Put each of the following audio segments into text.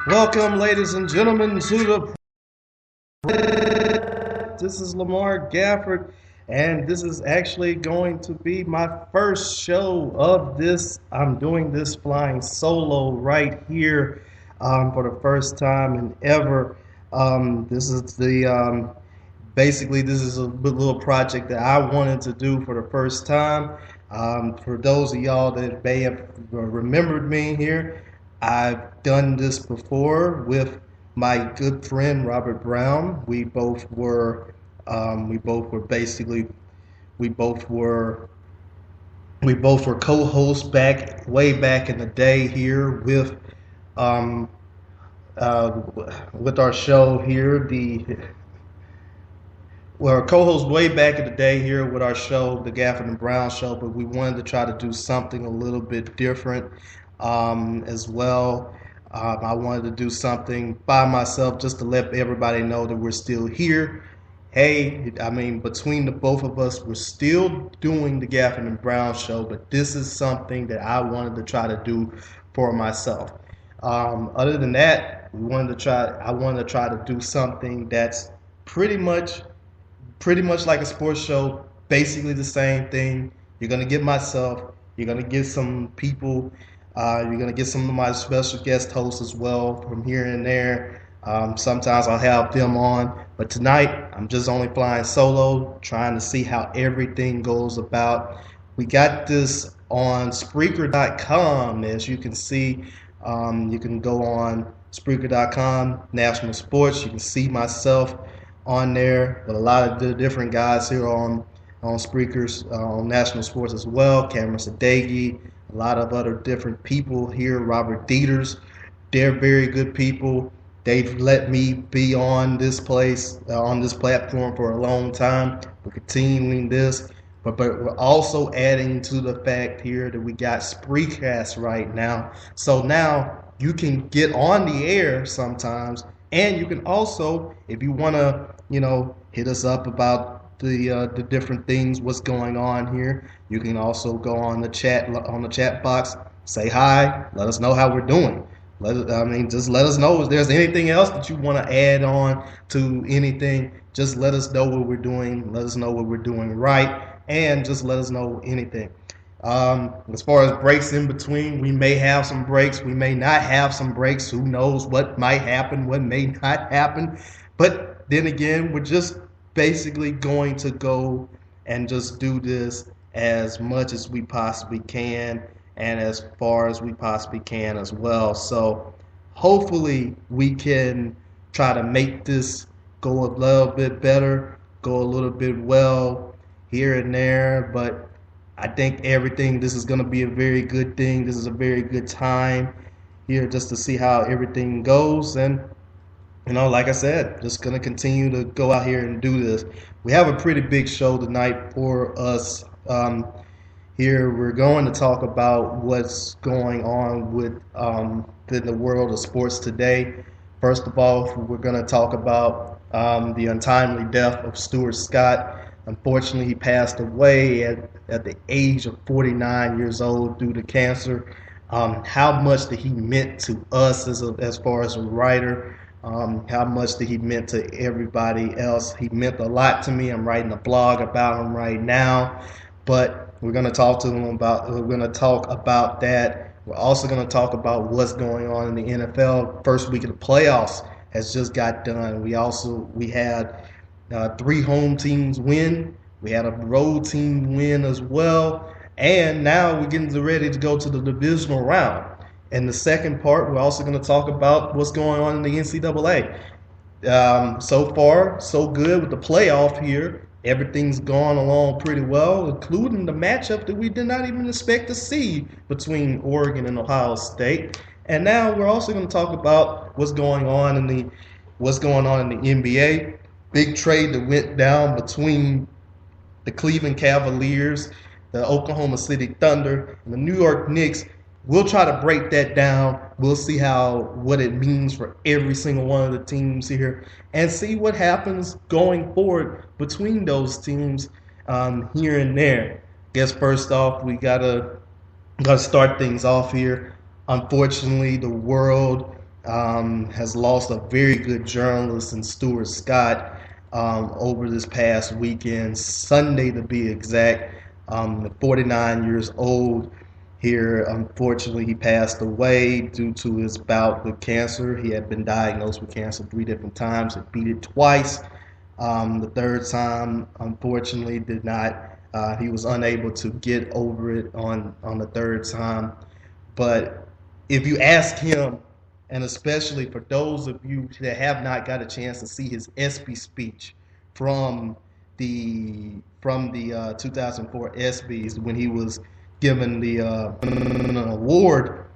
Welcome, ladies and gentlemen, to the. This is Lamar Gafford, and this is actually going to be my first show of this. I'm doing this flying solo right here for the first time and ever. This is the basically this is a little project that I wanted to do for the first time. For those of y'all that may have remembered me here, I've done this before with my good friend Robert Brown. We both were we both were we both were co-hosts back way back in the day here um, with our show here. Co-host way back in the day here with our show, the Gafford and Brown Show, but we wanted to try to do something a little bit different as well. I wanted to do something by myself just to let everybody know that we're still here. Hey, I mean, between the both of us, we're still doing the Gafford and Brown Show, but this is something that I wanted to try to do for myself. Other than that, I wanted to try to do something that's pretty much like a sports show, basically the same thing. You're gonna get myself, you're gonna get some people, you're gonna get some of my special guest hosts as well from here and there. Sometimes I'll have them on, but tonight I'm just only flying solo, trying to see how everything goes about. We got this on Spreaker.com, as you can see. You can go on Spreaker.com, National Sports. You can see myself on there, but a lot of the different guys here on Spreakers, on National Sports as well. Cameron Sadeghi, a lot of other different people here. Robert Dieters, they're very good people. They've let me be on this platform for a long time. We're continuing this, but we're also adding to the fact here that we got Spreecast right now. So now you can get on the air sometimes, and you can also, if you want to, hit us up about the different things, what's going on here. You can also go on the chat box, say hi, let us know how we're doing. Just let us know if there's anything else that you want to add on to anything. Just let us know what we're doing. Let us know what we're doing right, and just let us know anything. As far as breaks in between, we may have some breaks. We may not have some breaks. Who knows what might happen, what may not happen. But then again, we're just basically going to go and just do this as much as we possibly can and as far as we possibly can as well. So hopefully we can try to make this go a little bit better, go a little bit well here and there, but I think this is going to be a very good thing. This is a very good time here just to see how everything goes. And, like I said, just going to continue to go out here and do this. We have a pretty big show tonight for us. Here we're going to talk about what's going on with in the world of sports today. First of all, we're going to talk about the untimely death of Stuart Scott. Unfortunately, he passed away at the age of 49 years old due to cancer. How much that he meant to us as far as a writer, how much that he meant to everybody else. He meant a lot to me. I'm writing a blog about him right now, but we're going to talk about that. We're also going to talk about what's going on in the NFL. First week of the playoffs has just got done. We had 3 home teams win. We had a road team win as well. And now we're getting ready to go to the divisional round. In the second part, we're also going to talk about what's going on in the NCAA. So far, so good with the playoff here. Everything's gone along pretty well, including the matchup that we did not even expect to see between Oregon and Ohio State. And now we're also going to talk about what's going on in the NBA. Big trade that went down between the Cleveland Cavaliers, the Oklahoma City Thunder, and the New York Knicks. We'll try to break that down. We'll see what it means for every single one of the teams here and see what happens going forward between those teams here and there. Guess first off, we gotta start things off here. Unfortunately, the world has lost a very good journalist in Stuart Scott over this past weekend, Sunday to be exact. 49 years old here. Unfortunately, he passed away due to his bout with cancer. He had been diagnosed with cancer 3 different times. He beat it twice. The third time, unfortunately, did not. He was unable to get over it on the third time. But if you ask him, and especially for those of you that have not got a chance to see his ESPY speech from the 2004 ESPYs when he was given the an award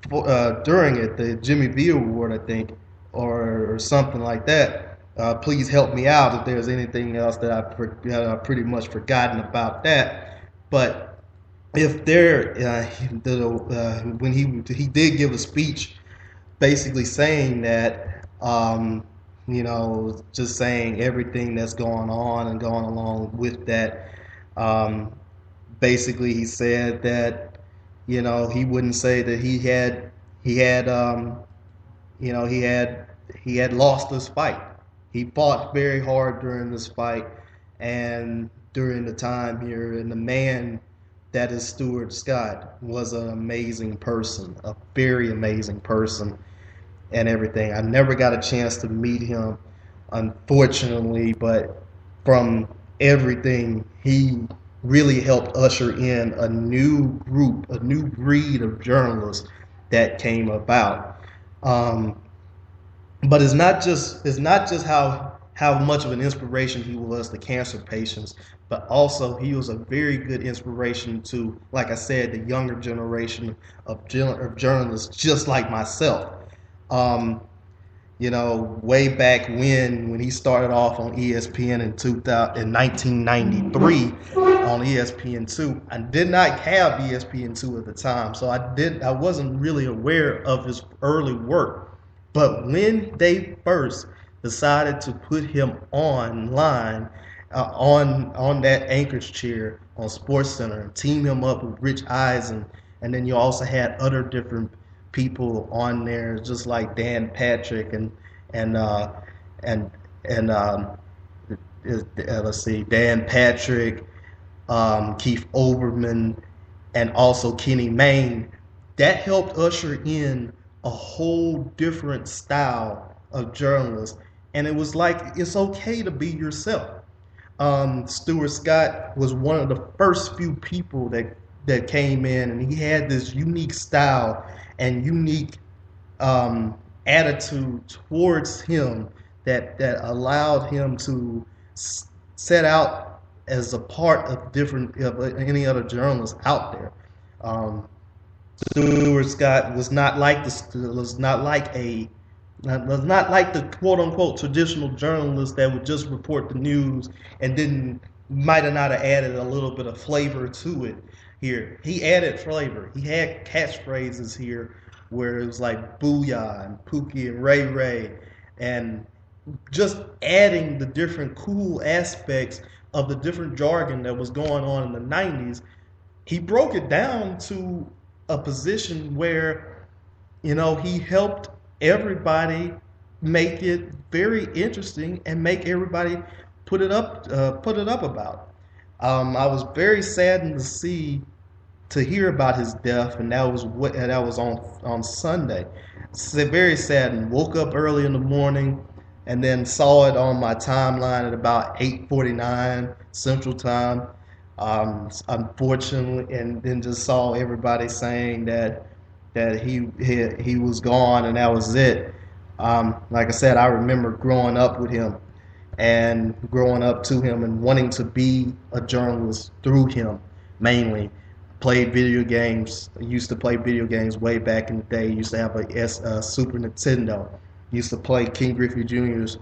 for, during it, the Jimmy V Award, I think, or something like that. Please help me out if there's anything else that I've pretty much forgotten about that. But if there, when he did give a speech, basically saying that, just saying everything that's going on and going along with that. Basically, he said that, he wouldn't say that he had, he had lost this fight. He fought very hard during this fight and during the time here, and the man that is Stuart Scott was an amazing person, a very amazing person and everything. I never got a chance to meet him, unfortunately, but from everything, he really helped usher in a new group, a new breed of journalists that came about. But it's not just how much of an inspiration he was to cancer patients, but also he was a very good inspiration to, like I said, the younger generation of journalists just like myself. Way back when he started off on ESPN in 1993 on ESPN2. I did not have ESPN2 at the time, so I wasn't really aware of his early work. But when they first decided to put him online on that anchor's chair on SportsCenter and team him up with Rich Eisen, and then you also had other different people on there, just like Dan Patrick and let's see, Dan Patrick, Keith Olbermann, and also Kenny Mayne. That helped usher in a whole different style of journalists, and it was like it's okay to be yourself. Stuart Scott was one of the first few people that came in, and he had this unique style and unique attitude towards him that allowed him to set out as a part of any other journalists out there. Stuart Scott was not like the quote unquote traditional journalist that would just report the news and then might have not have added a little bit of flavor to it. Here, he added flavor. He had catchphrases here where it was like Booyah and Pookie and Ray Ray, and just adding the different cool aspects of the different jargon that was going on in the 90s. He broke it down to a position where, he helped everybody make it very interesting and make everybody put it up about. I was very saddened to hear about his death, and that was on Sunday. Very saddened. Woke up early in the morning, and then saw it on my timeline at about 8:49 Central Time. Unfortunately, and then just saw everybody saying that he was gone and that was it. Like I said, I remember growing up with him and growing up to him and wanting to be a journalist through him mainly. Played video games. I used to play video games way back in the day. Used to have a Super Nintendo. Used to play King Griffey Jr.'s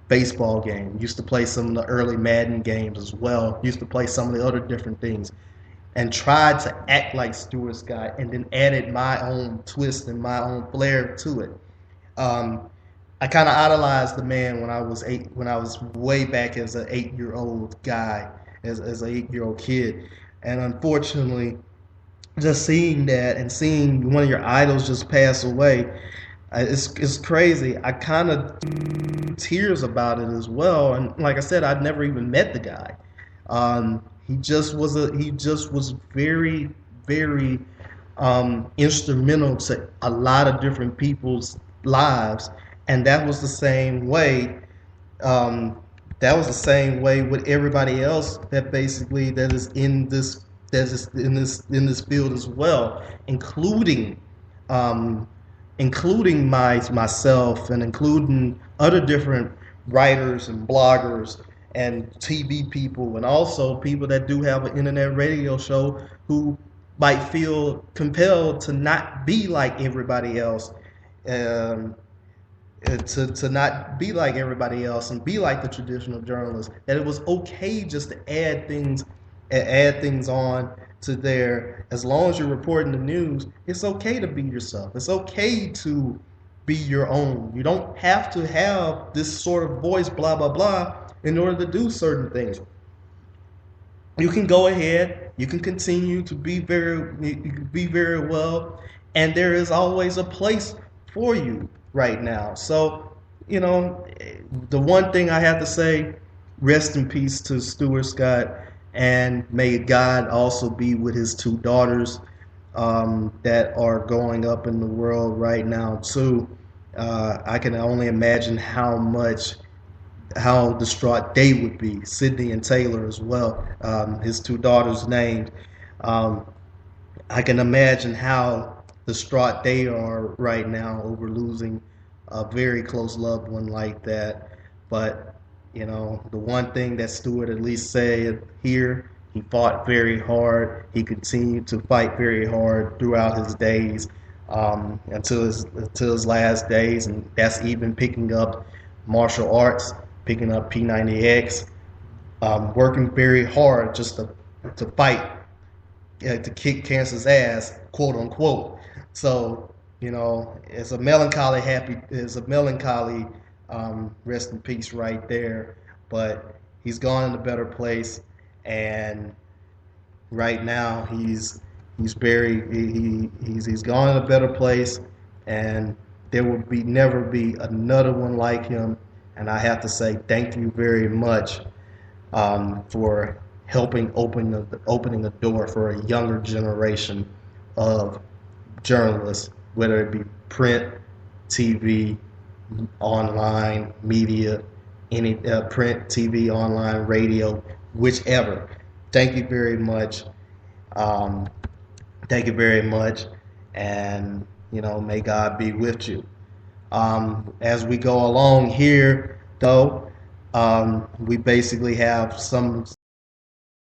baseball game. Used to play some of the early Madden games as well. Used to play some of the other different things. And tried to act like Stuart Scott, and then added my own twist and my own flair to it. I kind of idolized the man when I was way back as an 8-year-old guy, as an 8-year-old kid. And unfortunately, just seeing that and seeing one of your idols just pass away, It's crazy. I kind of tears about it as well. And like I said, I'd never even met the guy. He just was very, very instrumental to a lot of different people's lives, and that was the same way. Um, that was the same way with everybody else that basically that is in this field as well, including um, including myself and including other different writers and bloggers and TV people, and also people that do have an internet radio show who might feel compelled to not be like everybody else, um, to not be like everybody else and be like the traditional journalists. That it was okay just to add things on to there. As long as you're reporting the news, it's okay to be yourself. It's okay to be your own. You don't have to have this sort of voice, blah blah blah, in order to do certain things. You can go ahead. You can continue to be very well, and there is always a place for you right now. So, you know, the one thing I have to say, rest in peace to Stuart Scott, and may God also be with his two daughters that are growing up in the world right now too. I can only imagine how distraught they would be, Sydney and Taylor as well, his two daughters named. Um, I can imagine how distraught they are right now over losing a very close loved one like that. But, you know, the one thing that Stewart at least said here, he fought very hard. He continued to fight very hard throughout his days, until his last days, and that's even picking up martial arts, picking up P90X, working very hard just to fight, to kick cancer's ass, quote unquote. So, you know, it's a melancholy rest in peace right there. But he's gone in a better place, and right now he's gone in a better place, and there will be never be another one like him. And I have to say thank you very much for helping opening the door for a younger generation of journalists, whether it be print, TV, online media, any print, TV, online, radio, whichever. Thank you very much. Um, Thank you very much, and you know, may God be with you. As we go along here, though, we basically have some